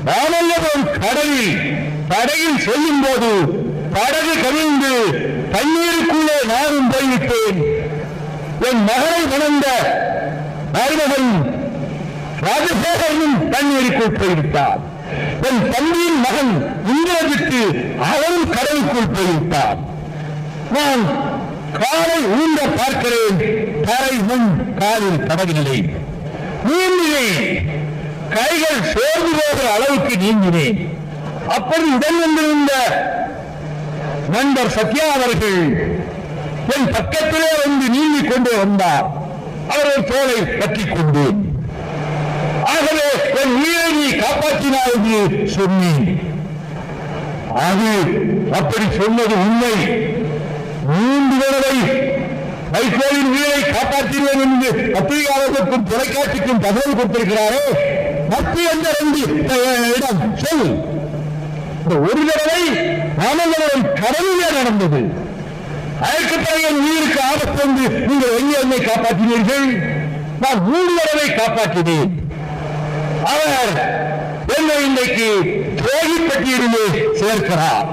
ராமல்லபுரம் கடலில் படகில் செல்லும் போது படகு கவிழ்ந்து தண்ணீருக்குள்ளே நானும் போய்விட்டேன். என் மகளை மணந்த மருமகன் ராஜசேகரனும் தண்ணீருக்குள் போய்விட்டார். என் தம்பியின் மகன் இந்திரஜித்து அவரும் கடலுக்குள் போய்விட்டார். நான் காலை ஊன்ற பார்க்கிறேன், தரை முன் காலில் படகில்லை. நீந்தினேன், கைகள் சோர்ந்து போகிற அளவுக்கு நீந்தினேன். அப்படி உடன் வந்திருந்த நண்பர் சத்யா அவர்கள் என் பக்கத்திலே வந்து நீந்திக் கொண்டு வந்தார். அவர்கள் தோளை பற்றிக் கொண்டேன். ஆகவே என் உயிரை நீ காப்பாற்றினாய் என்று சொன்னேன். அது அப்படி சொன்னது உண்மை. 3 தடவை வைகோலின் உயிரை காப்பாற்றினேன் என்று பத்திரிகையாளர்களுக்கும் தொலைக்காட்சிக்கும் தகவல் கொடுத்திருக்கிறாரே, மத்திய எந்த 2 இடம் சொல். ஒரு தடவை ராமல்லபுரம் கடலிலே நடந்தது. அதற்கு பிறகு என் உயிருக்கு ஆபத்து வந்து நீங்கள் எங்கே என்னை காப்பாற்றினீர்கள்? நான் 3 தடவை காப்பாற்றினேன். அவர் என்னை இன்றைக்கு துரோகி பட்டியலிலே சேர்க்கிறார்.